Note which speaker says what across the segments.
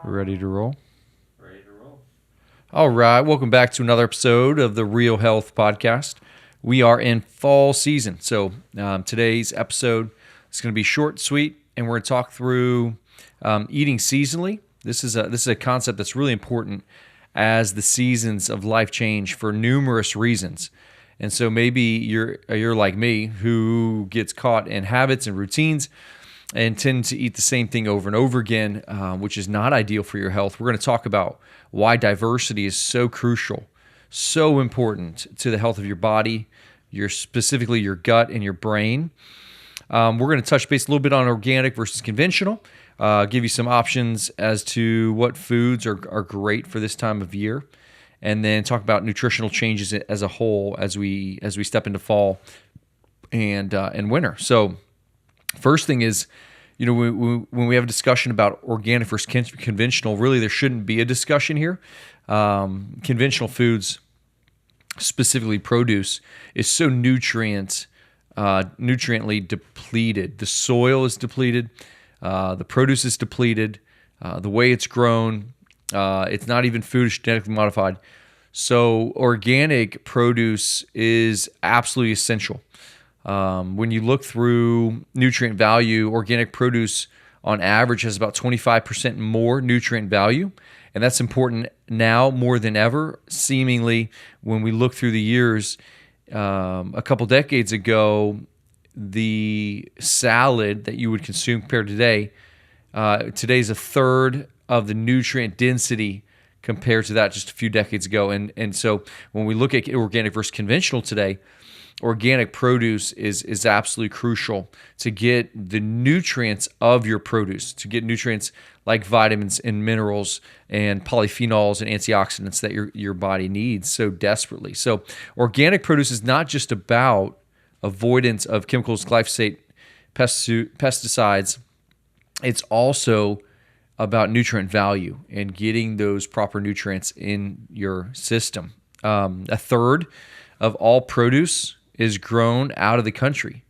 Speaker 1: Ready to roll?
Speaker 2: Ready to roll.
Speaker 1: All right. Welcome back to another episode of the Real Health Podcast. We are in fall season. So today's episode is going to be short and sweet, and we're going to talk through eating seasonally. This is a concept that's really important as the seasons of life change for numerous reasons. And so maybe you're like me, who gets caught in habits and routines and tend to eat the same thing over and over again, which is not ideal for your health. We're going to talk about why diversity is so crucial, so important to the health of your body, specifically your gut and your brain. We're going to touch base a little bit on organic versus conventional, give you some options as to what foods are great for this time of year, and then talk about nutritional changes as a whole as we step into fall and winter. So first thing is, when we have a discussion about organic versus conventional, really there shouldn't be a discussion here. Conventional foods, specifically produce, is so nutriently depleted. The soil is depleted. The produce is depleted. The way it's grown, it's not even food, it's genetically modified. So organic produce is absolutely essential. When you look through nutrient value, organic produce on average has about 25% more nutrient value. And that's important now more than ever. Seemingly, when we look through the years, a couple decades ago, the salad that you would consume compared to today's a third of the nutrient density compared to that just a few decades ago. And so when we look at organic versus conventional today, organic produce is absolutely crucial to get the nutrients of your produce, to get nutrients like vitamins and minerals and polyphenols and antioxidants that your body needs so desperately. So organic produce is not just about avoidance of chemicals, glyphosate, pesticides. It's also about nutrient value and getting those proper nutrients in your system. A third of all produce is grown out of the country.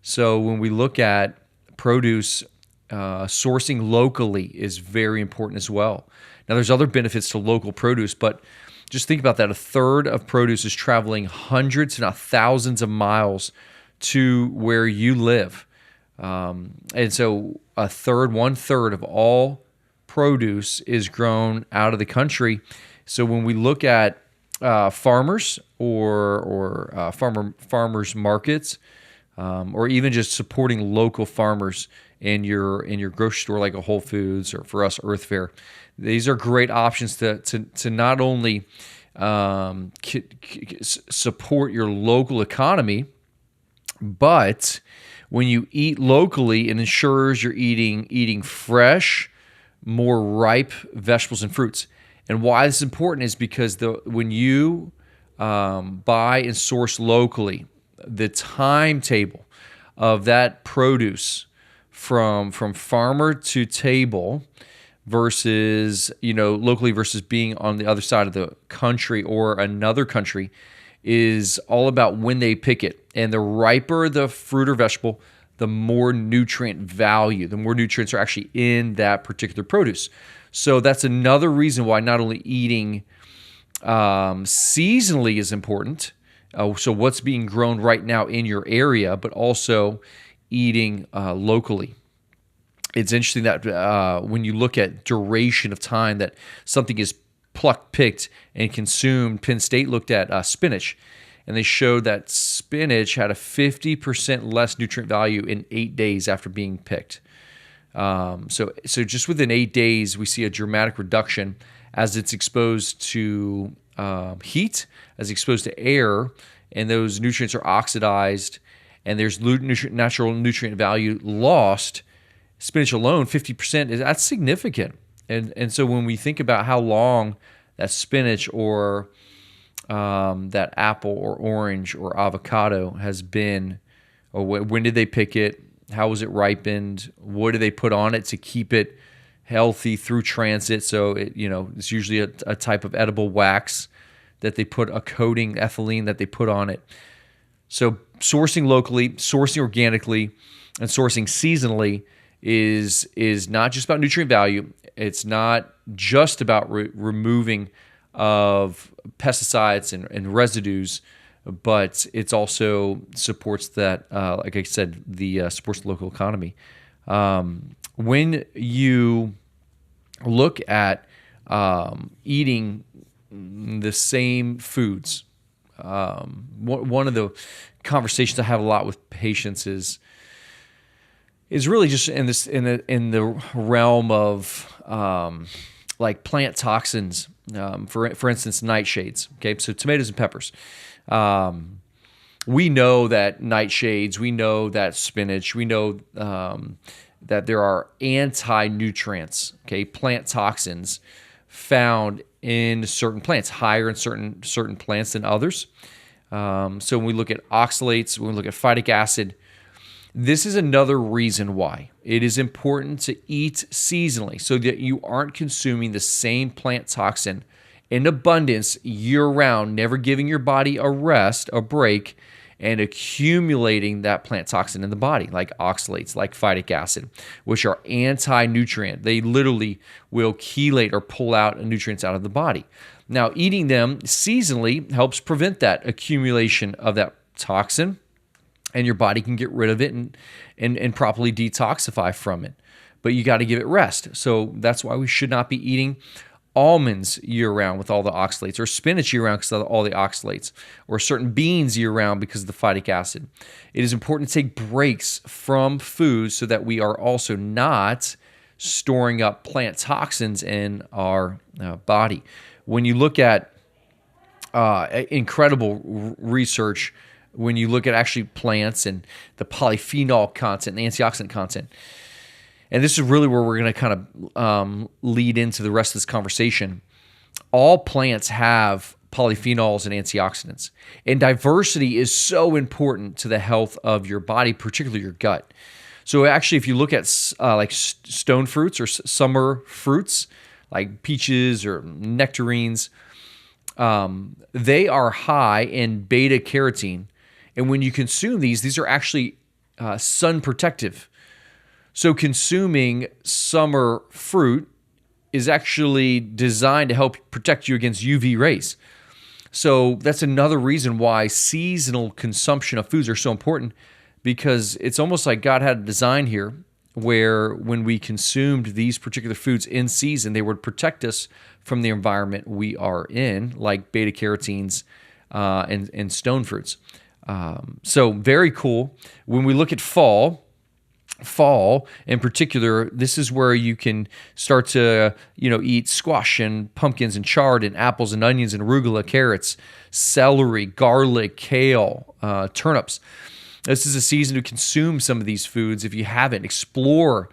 Speaker 1: So when we look at produce, sourcing locally is very important as well. Now, there's other benefits to local produce, but just think about that. A third of produce is traveling hundreds, if not thousands of miles to where you live. And so one third of all produce is grown out of the country. So when we look at farmers or farmers markets, or even just supporting local farmers in your grocery store, like a Whole Foods, or for us, Earth Fare. These are great options to not only support your local economy, but when you eat locally, it ensures you're eating fresh, more ripe vegetables and fruits. And why this is important is because when you buy and source locally, the timetable of that produce from farmer to table versus locally versus being on the other side of the country or another country is all about when they pick it. And the riper the fruit or vegetable, the more nutrient value, the more nutrients are actually in that particular produce. So that's another reason why not only eating seasonally is important, so what's being grown right now in your area, but also eating locally. It's interesting that when you look at duration of time that something is plucked, picked, and consumed, Penn State looked at spinach, and they showed that spinach had a 50% less nutrient value in 8 days after being picked. So just within 8 days, we see a dramatic reduction as it's exposed to heat, as it's exposed to air, and those nutrients are oxidized, and there's natural nutrient value lost. Spinach alone, 50%, that's significant. And so when we think about how long that spinach or that apple or orange or avocado has been, or when did they pick it? How was it ripened? What do they put on it to keep it healthy through transit? So it's usually a type of edible wax that they put, a coating, ethylene that they put on it. So sourcing locally, sourcing organically, and sourcing seasonally is not just about nutrient value. It's not just about removing of pesticides and residues, but it's also supports that, like I said, the supports the local economy. When you look at eating the same foods, one of the conversations I have a lot with patients is really just in the realm of like plant toxins, for instance, nightshades. Okay, so tomatoes and peppers. We know that nightshades, we know that spinach, we know that there are anti-nutrients, okay, plant toxins found in certain plants, higher in certain plants than others. So when we look at oxalates, when we look at phytic acid, this is another reason why it is important to eat seasonally so that you aren't consuming the same plant toxin in abundance year-round, never giving your body a rest, a break, and accumulating that plant toxin in the body, like oxalates, like phytic acid, which are anti-nutrient. They literally will chelate or pull out nutrients out of the body. Now, eating them seasonally helps prevent that accumulation of that toxin, and your body can get rid of it and properly detoxify from it. But you got to give it rest. So that's why we should not be eating almonds year-round with all the oxalates, or spinach year-round because of all the oxalates, or certain beans year-round because of the phytic acid. It is important to take breaks from foods so that we are also not storing up plant toxins in our body. When you look at incredible research, when you look at actually plants and the polyphenol content, the antioxidant content, and this is really where we're going to kind of lead into the rest of this conversation. All plants have polyphenols and antioxidants, and diversity is so important to the health of your body, particularly your gut. So actually, if you look at like stone fruits or summer fruits, like peaches or nectarines, they are high in beta carotene. And when you consume these are actually sun protective. So consuming summer fruit is actually designed to help protect you against UV rays. So that's another reason why seasonal consumption of foods are so important, because it's almost like God had a design here where when we consumed these particular foods in season, they would protect us from the environment we are in, like beta carotenes and stone fruits. So very cool. When we look at fall in particular, this is where you can start to eat squash and pumpkins and chard and apples and onions and arugula, carrots, celery, garlic, kale, turnips. This is a season to consume some of these foods if you haven't. Explore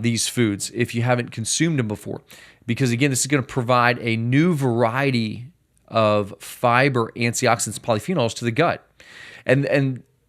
Speaker 1: these foods if you haven't consumed them before, because again, this is going to provide a new variety of fiber, antioxidants, polyphenols to the gut.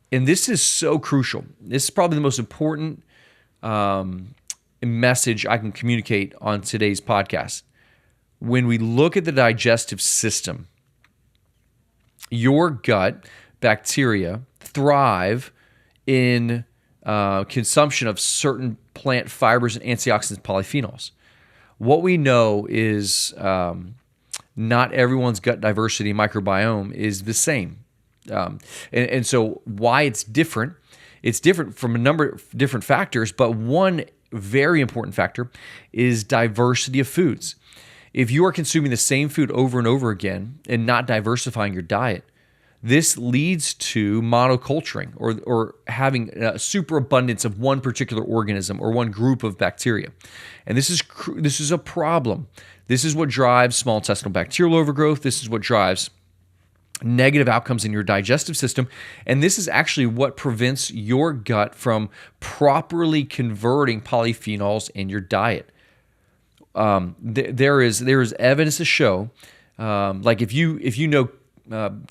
Speaker 1: And this is so crucial. This is probably the most important message I can communicate on today's podcast. When we look at the digestive system, your gut bacteria thrive in consumption of certain plant fibers and antioxidants, polyphenols. What we know is not everyone's gut diversity microbiome is the same. And so why it's different from a number of different factors, but one very important factor is diversity of foods. If you are consuming the same food over and over again and not diversifying your diet, this leads to monoculturing or having a superabundance of one particular organism or one group of bacteria. And this is a problem. This is what drives small intestinal bacterial overgrowth. This is what drives negative outcomes in your digestive system. And this is actually what prevents your gut from properly converting polyphenols in your diet. There is evidence to show, like if you know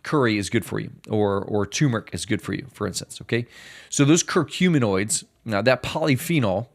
Speaker 1: curry is good for you, or turmeric is good for you, for instance. Okay, so those curcuminoids, now that polyphenol,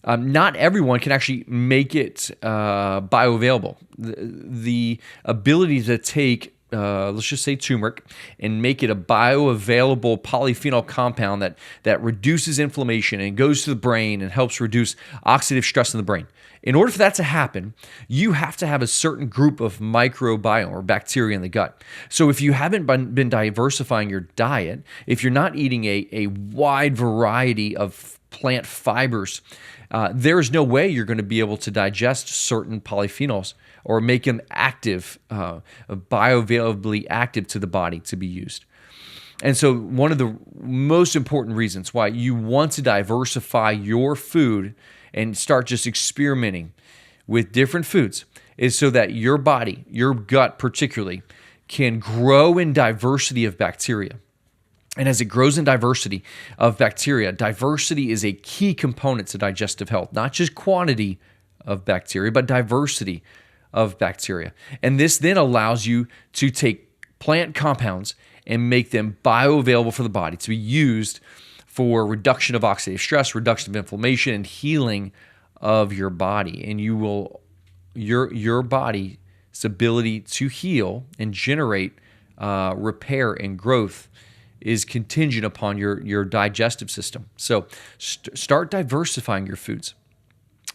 Speaker 1: not everyone can actually make it bioavailable. The ability to take let's just say turmeric, and make it a bioavailable polyphenol compound that reduces inflammation and goes to the brain and helps reduce oxidative stress in the brain. In order for that to happen, you have to have a certain group of microbiome or bacteria in the gut. So if you haven't been diversifying your diet, if you're not eating a wide variety of plant fibers, there's no way you're going to be able to digest certain polyphenols or make them active, bioavailably active to the body to be used. And so one of the most important reasons why you want to diversify your food and start just experimenting with different foods is so that your body, your gut particularly, can grow in diversity of bacteria. And as it grows in diversity of bacteria, diversity is a key component to digestive health, not just quantity of bacteria, but diversity of bacteria. And this then allows you to take plant compounds and make them bioavailable for the body to be used for reduction of oxidative stress, reduction of inflammation, and healing of your body. And you will, your body's ability to heal and generate repair and growth is contingent upon your digestive system. So start diversifying your foods.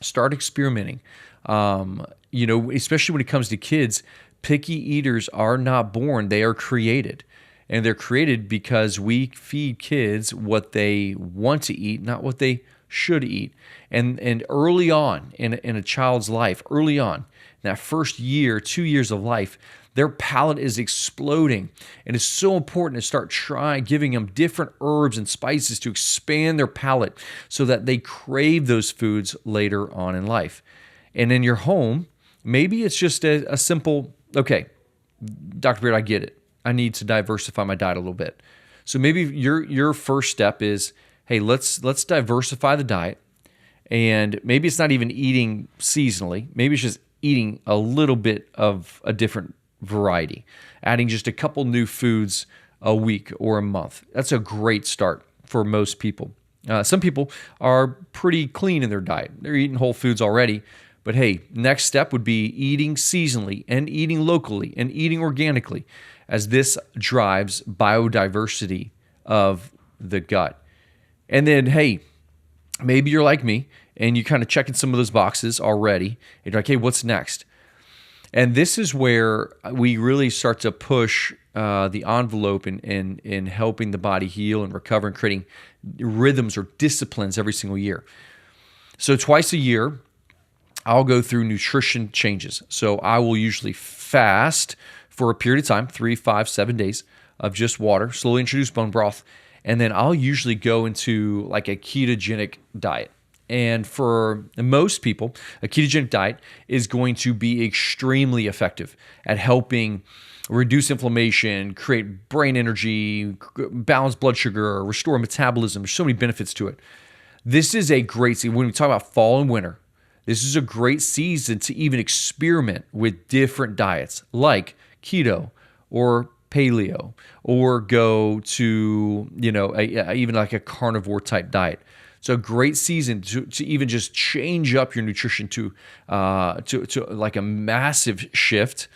Speaker 1: Start experimenting. Especially when it comes to kids, picky eaters are not born, they are created. And they're created because we feed kids what they want to eat, not what they should eat. And early on in a child's life, early on, that first year, 2 years of life, their palate is exploding. And it's so important to start giving them different herbs and spices to expand their palate so that they crave those foods later on in life. And in your home, maybe it's just a simple, okay, Dr. Beard, I get it. I need to diversify my diet a little bit. So maybe your first step is, hey, let's diversify the diet. And maybe it's not even eating seasonally. Maybe it's just eating a little bit of a different variety, adding just a couple new foods a week or a month. That's a great start for most people. Some people are pretty clean in their diet. They're eating whole foods already. But hey, next step would be eating seasonally and eating locally and eating organically, as this drives biodiversity of the gut. And then, hey, maybe you're like me and you kind of checking some of those boxes already. And you're like, hey, what's next? And this is where we really start to push the envelope in helping the body heal and recover and creating rhythms or disciplines every single year. So twice a year, I'll go through nutrition changes. So I will usually fast for a period of time, 3, 5, 7 days of just water, slowly introduce bone broth, and then I'll usually go into like a ketogenic diet. And for most people, a ketogenic diet is going to be extremely effective at helping reduce inflammation, create brain energy, balance blood sugar, restore metabolism. There's so many benefits to it. This is a great season. When we talk about fall and winter, this is a great season to even experiment with different diets like keto or paleo, or go to, even like a carnivore type diet. So a great season to even just change up your nutrition to like a massive shift,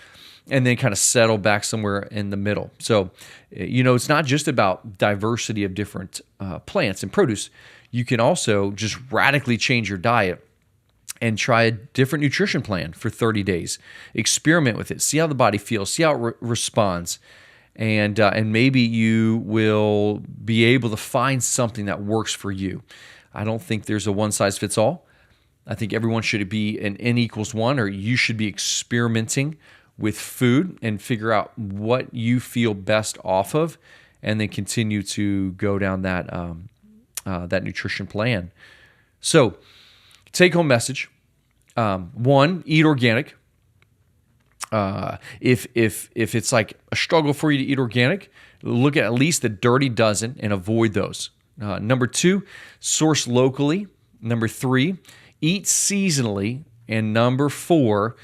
Speaker 1: and then kind of settle back somewhere in the middle. So, it's not just about diversity of different plants and produce. You can also just radically change your diet and try a different nutrition plan for 30 days. Experiment with it. See how the body feels. See how it responds. And maybe you will be able to find something that works for you. I don't think there's a one-size-fits-all. I think everyone should be an N equals 1, or you should be experimenting with food and figure out what you feel best off of, and then continue to go down that nutrition plan. So, take-home message. 1, eat organic. If it's like a struggle for you to eat organic, look at least the dirty dozen and avoid those. Number 2, source locally. Number 3, eat seasonally. And number 4,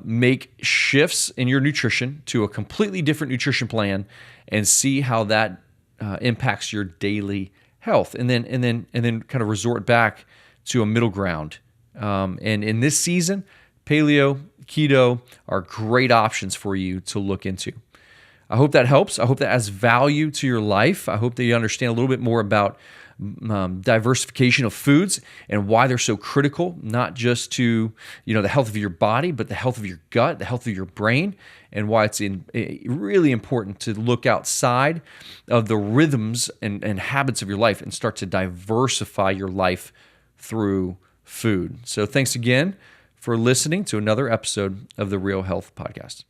Speaker 1: make shifts in your nutrition to a completely different nutrition plan and see how that impacts your daily health. And then kind of resort back to a middle ground. And in this season, paleo, keto are great options for you to look into. I hope that helps. I hope that adds value to your life. I hope that you understand a little bit more about diversification of foods and why they're so critical, not just to the health of your body, but the health of your gut, the health of your brain, and why it's really important to look outside of the rhythms and habits of your life and start to diversify your life through food. So thanks again for listening to another episode of the Real Health Podcast.